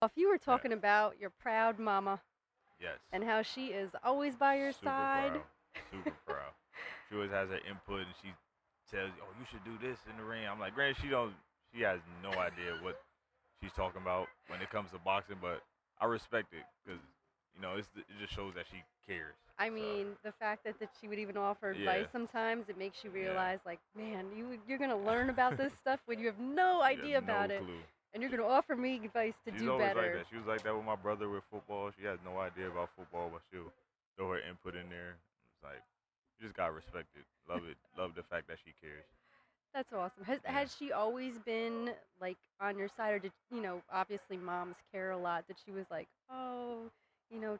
If you were Yeah. talking about your proud mama Yes. and how she is always by your Super side. proud. Super proud. She always has her input, and she tells you, "Oh, you should do this in the ring." I'm like, granted, she don't. She has no idea what she's talking about when it comes to boxing, but I respect it because it just shows that she cares. I So mean, the fact that she would even offer advice yeah, sometimes, it makes you yeah. realize, like, man, you're going to learn about this stuff when you have no You have idea about no it. clue. And you're going to offer me advice to She's do always like better. that. She was like that with my brother with football. She has no idea about football, but she'll throw her input in there. It's like you just gotta respect it. Love it. Love the fact that she cares. That's awesome. Has, Yeah. has she always been, like, on your side? Or did, obviously moms care a lot. That she was like, oh,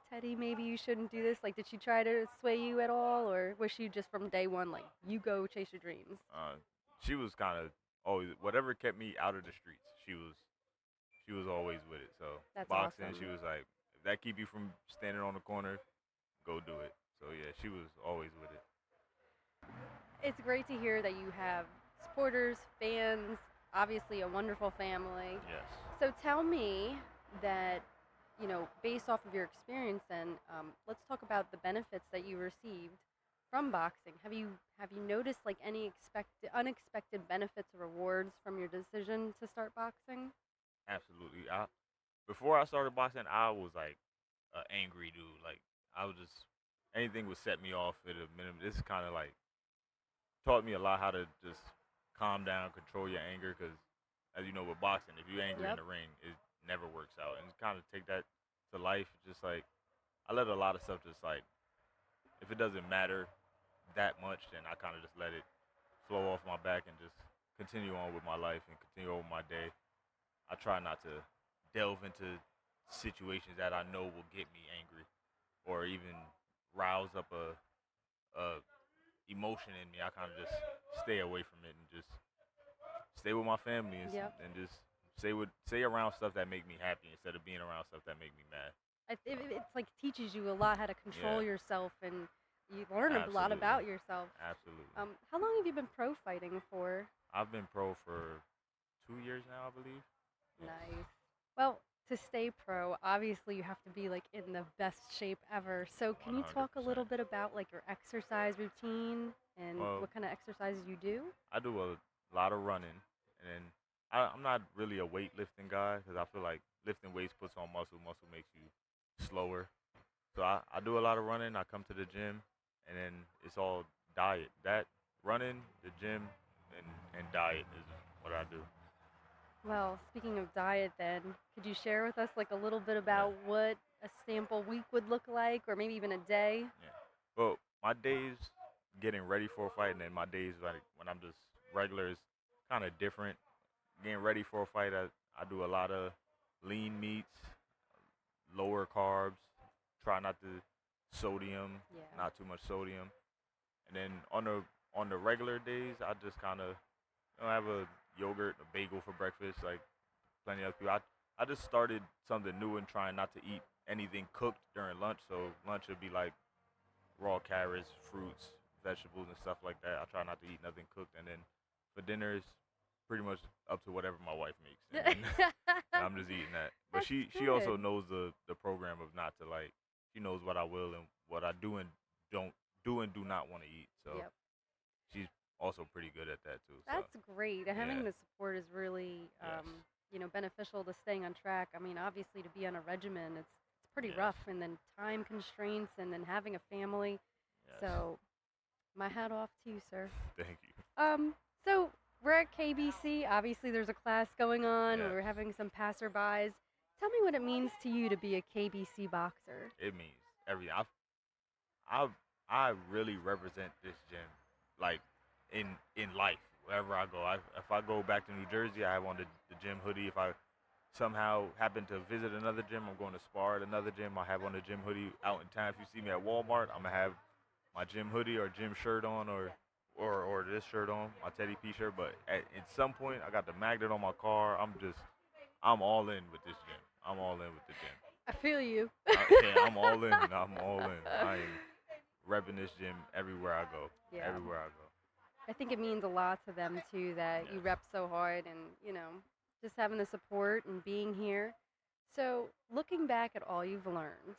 Teddy, maybe you shouldn't do this? Like, did she try to sway you at all? Or was she just from day one, like, you go chase your dreams? Uh, she was kind of always whatever kept me out of the streets. She was always with it. So That's boxing, awesome. she was like, if that keep you from standing on the corner, go do it. So yeah, she was always with it. It's great to hear that you have supporters, fans, obviously a wonderful family. Yes. So tell me that, based off of your experience, then let's talk about the benefits that you received from boxing. Have you noticed like any unexpected benefits or rewards from your decision to start boxing? Absolutely. Before I started boxing, I was like an angry dude. Like I was just anything would set me off at a minimum. This kind of like taught me a lot how to just calm down, control your anger. Because as you know, with boxing, if you're angry in Yep. the ring, it never works out. And kind of take that to life. Just like I let a lot of stuff just like if it doesn't matter that much, then I kind of just let it flow off my back and just continue on with my life and continue on with my day. I try not to delve into situations that I know will get me angry or even rouse up a emotion in me. I kind of just stay away from it and just stay with my family Yep. and just stay around stuff that make me happy instead of being around stuff that make me mad. It's like teaches you a lot how to Yeah, control yourself, and you learn a lot absolutely, about yourself. absolutely. How long have you been pro fighting for? I've been pro for 2 years now, I believe. Yes, Nice. Well, to stay pro, obviously you have to be like in the best shape ever. So, can one you hundred talk a little percent. bit about like your exercise routine and Well, what kind of exercises you do? I do a lot of running, and then I'm not really a weightlifting guy because I feel like lifting weights puts on muscle. Muscle makes you slower. So I do a lot of running. I come to the gym, and then it's all diet. That running, the gym, and diet is what I do. Well, speaking of diet, then, could you share with us like a little bit Yeah, about what a sample week would look like, or maybe even a day? yeah. Well, my days getting ready for a fight, and then my days like when I'm just regular is kind of different. Getting ready for a fight, I do a lot of lean meats, lower carbs, try not to sodium, Yeah. not too much sodium. And then on the regular days, I just kind of have a yogurt, a bagel for breakfast, like plenty of people. I just started something new and trying not to eat anything cooked during lunch. So lunch would be like raw carrots, fruits, vegetables, and stuff like that. I try not to eat nothing cooked, and then for dinner it's pretty much up to whatever my wife makes, and then I'm just eating that. But That's she good. also knows the program of not to like. She knows what I will and what I do and don't do and do not want to eat. So Yep. she's also pretty good at that too. So That's great. And yeah, having the support is really, yes, beneficial to staying on track. I mean, obviously, to be on a regimen, it's pretty yes, rough, and then time constraints, and then having a family. yes. So, my hat off to you, sir. Thank you. So we're at KBC. Obviously, there's a class going on. Yes, We're having some passerbys. Tell me what it means to you to be a KBC boxer. it means everything. I I really represent this gym, like in life wherever I go. If I go back to New Jersey, I have on the gym hoodie. If I somehow happen to visit another gym, I'm going to spar at another gym. I have on the gym hoodie out in town. If you see me at Walmart, I'm gonna have my gym hoodie or gym shirt on or this shirt on, my Teddy P shirt. But at some point, I got the magnet on my car. I'm all in with this gym. I'm all in with the gym. I feel you. Yeah, I'm all in. I'm all in. I am repping this gym everywhere I go. Yeah. Everywhere I go. I think it means a lot to them too that you Yes. rep so hard and, just having the support and being here. So, looking back at all you've learned,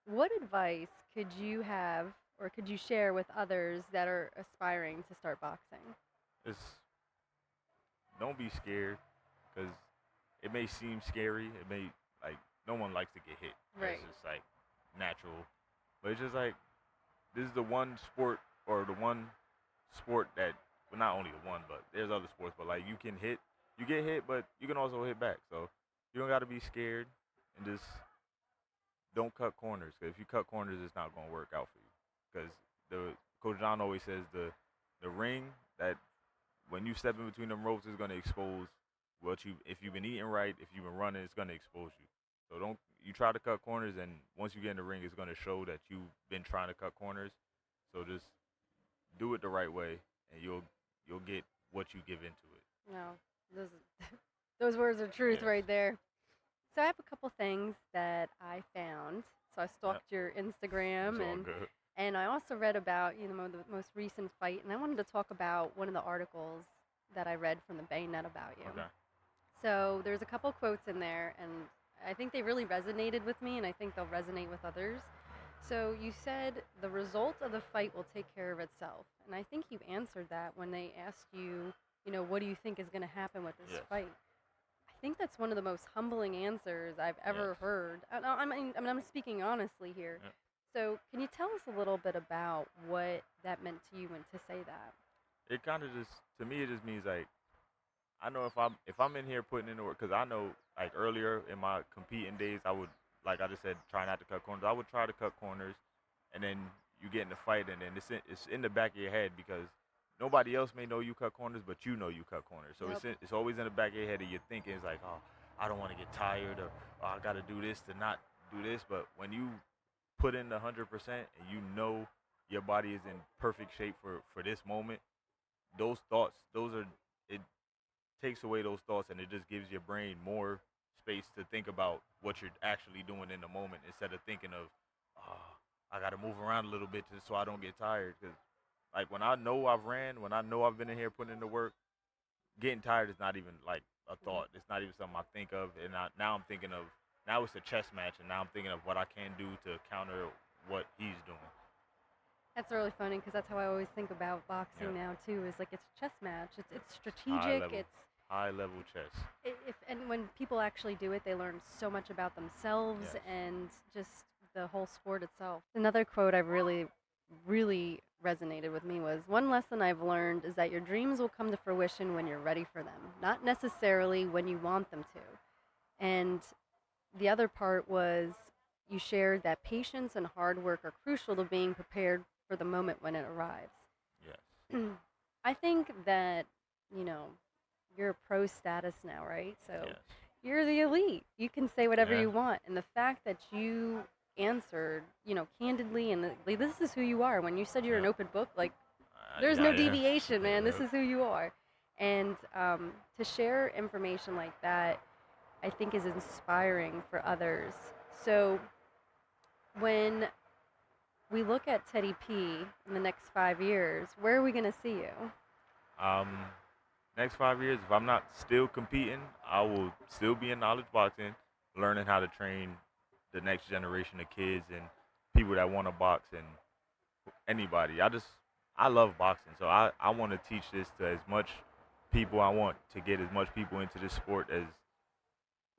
what advice could you have or could you share with others that are aspiring to start boxing? It's don't be scared because it may seem scary. It may like no one likes to get hit. That's Right. just like natural. But it's just like this is the one sport or the one sport that well not only the one, but there's other sports, but like you get hit, but you can also hit back. So you don't got to be scared and just don't cut corners. 'Cause if you cut corners, it's not going to work out for you. Because the Coach John always says the ring that when you step in between them ropes is going to expose what you if you've been eating right, if you've been running, it's going to expose you. So don't you try to cut corners, and once you get in the ring, it's going to show that you've been trying to cut corners. So just do it the right way, and you'll get what you give into it. No, those those words are truth Yes. right there. So I have a couple things that I found. So I Yep. stalked your It's Instagram all good. and I also read about the most recent fight, and I wanted to talk about one of the articles that I read from the Baynet about you. Okay. So there's a couple quotes in there, and I think they really resonated with me, and I think they'll resonate with others. So you said the result of the fight will take care of itself, and I think you answered that when they asked you, what do you think is going to happen with this Yes. fight? I think that's one of the most humbling answers I've ever Yes. heard. I mean, I'm speaking honestly here. Yep. So can you tell us a little bit about what that meant to you when to say that? It kind of just to me it just means like I know if I'm in here putting in the work because I know like earlier in my competing days I would like I just said try not to cut corners. I would try to cut corners, and then you get in the fight, and then it's in the back of your head because nobody else may know you cut corners, but you know you cut corners. So Yep. it's always in the back of your head, and you're thinking it's like oh I don't want to get tired or oh, I got to do this to not do this. But when you put in the 100% and you know your body is in perfect shape for this moment, those thoughts those are it takes away those thoughts and it just gives your brain more space to think about what you're actually doing in the moment instead of thinking of, oh, I got to move around a little bit so I don't get tired. Because like when I know I've ran, when I know I've been in here putting in the work, getting tired is not even like a Mhm. thought. It's not even something I think of. And now I'm thinking of now it's a chess match, and now I'm thinking of what I can do to counter what he's doing. That's really funny because that's how I always think about Yeah, boxing now too. Is like it's a chess match. It's high strategic. level, high level chess. If and when people actually do it, they learn so much about themselves Yes. and just the whole sport itself. Another quote I really resonated with me was one lesson I've learned is that your dreams will come to fruition when you're ready for them, not necessarily when you want them to. And the other part was you shared that patience and hard work are crucial to being prepared for the moment when it arrives. Yes. I think that, you know, you're a pro status now, right? So Yes. you're the elite. You can say whatever Yeah. you want. And the fact that you answered, candidly and like, this is who you are. When you said you're an Yeah. open book, like, there's Yeah. no Yeah. deviation, man. This Yeah. is who you are. And to share information like that, I think is inspiring for others. So when we look at Teddy P in the next 5 years, where are we going to see you? Um, next 5 years, if I'm not still competing, I will still be in knowledge boxing, learning how to train the next generation of kids and people that want to box and anybody. I love boxing, so I want to teach this to as much people. I want to get as much people into this sport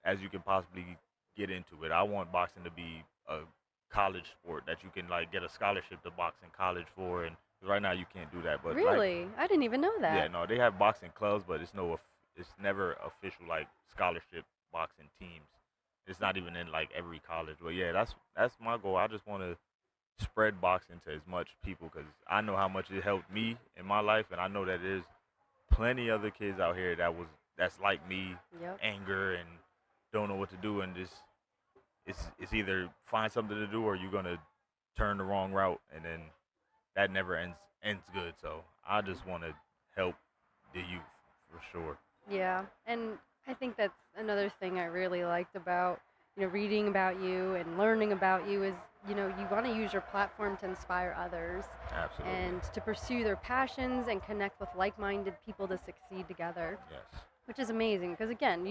as you can possibly get into it. I want boxing to be a college sport that you can like get a scholarship to box in college for, and right now you can't do that. But like, Really? I didn't even know yeah, that. no, they have boxing clubs, but it's never official like scholarship boxing teams. It's not even in like every college. But yeah, that's my goal. I just want to spread boxing to as much people because I know how much it helped me in my life, and I know that there's plenty other kids out here that's like me, Yep. anger and don't know what to do, and just it's either find something to do or you're gonna turn the wrong route, and then that never ends good. So I just want to help the youth for sure. Yeah. And I think that's another thing I really liked about, reading about you and learning about you is, you want to use your platform to inspire others Absolutely. and to pursue their passions and connect with like minded people to succeed together, Yes. which is amazing because, again,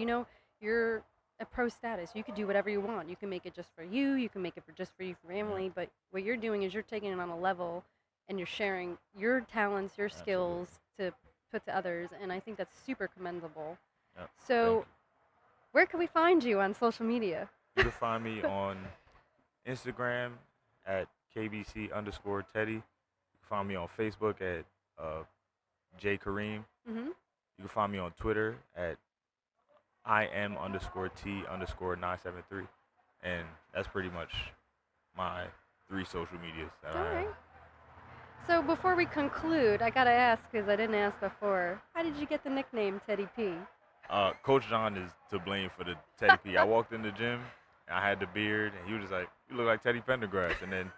you're a pro status. You could do whatever you want. You can make it just for you. You can make it for just for your Yeah, family. But what you're doing is you're taking it on a level, and you're sharing your talents, your absolutely. skills to put to others. And I think that's super commendable. Yep. Thank So, you. where can we find you on social media? You can find me on Instagram at KBC_Teddy. You can find me on Facebook at J Kareem. Mm-hmm. You can find me on Twitter at IM_T_973. And that's pretty much my 3 social medias that All I have. right. So before we conclude, I gotta ask because I didn't ask before. How did you get the nickname Teddy P? Coach John is to blame for the Teddy P. I walked in the gym, and I had the beard, and he was just like, "You look like Teddy Pendergrass," and then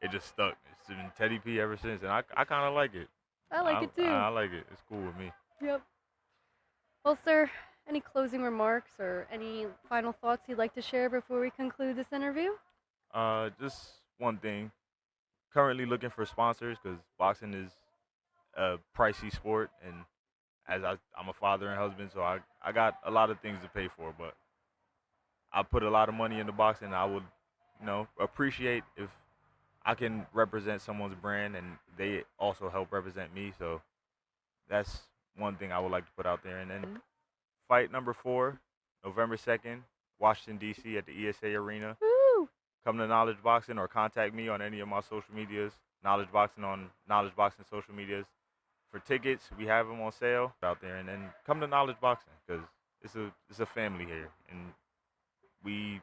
it just stuck. It's been Teddy P ever since, and I kind of like it. I like it too. I like it. It's cool with me. Yep. Well, sir, any closing remarks or any final thoughts you'd like to share before we conclude this interview? Just one thing. Currently looking for sponsors because boxing is a pricey sport, and I'm a father and husband, so I got a lot of things to pay for, but I put a lot of money into boxing. I would, appreciate if I can represent someone's brand and they also help represent me. So that's one thing I would like to put out there. And then fight number 4, November 2nd, Washington, D.C. at the ESA Arena. Woo! Come to Knowledge Boxing or contact me on any of my social medias. Knowledge Boxing on Knowledge Boxing social medias. For tickets, we have them on sale out there. And then come to Knowledge Boxing because it's a family here. And we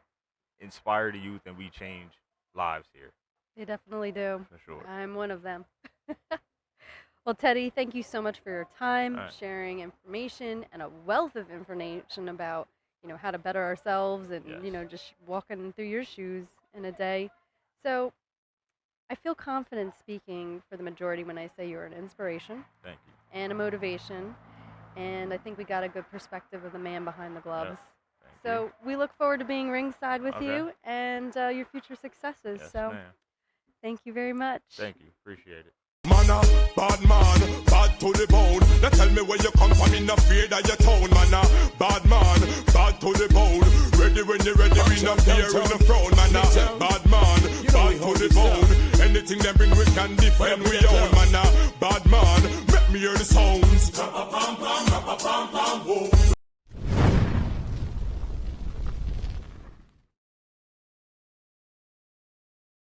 inspire the youth and we change lives here. They definitely do. For sure. I'm one of them. Well, Teddy, thank you so much for your time, All right. sharing information and a wealth of information about, how to better ourselves and, Yes. Just walking through your shoes in a day. So I feel confident speaking for the majority when I say you're an inspiration Thank you. and a motivation. And I think we got a good perspective of the man behind the gloves. Thank So you. we look forward to being ringside with Okay. you and your future successes. Yes, So ma'am. thank you very much. Thank you. Appreciate it. Man, bad man, bad to the bone. Now tell me where you come from, in the fear that you town. Man, bad man, bad to the bone. Ready when you're ready, we not fear in the throne. Man, bad man, bad to the bone. Anything them bring, we can defend we own. Man, bad man, make me hear the sounds.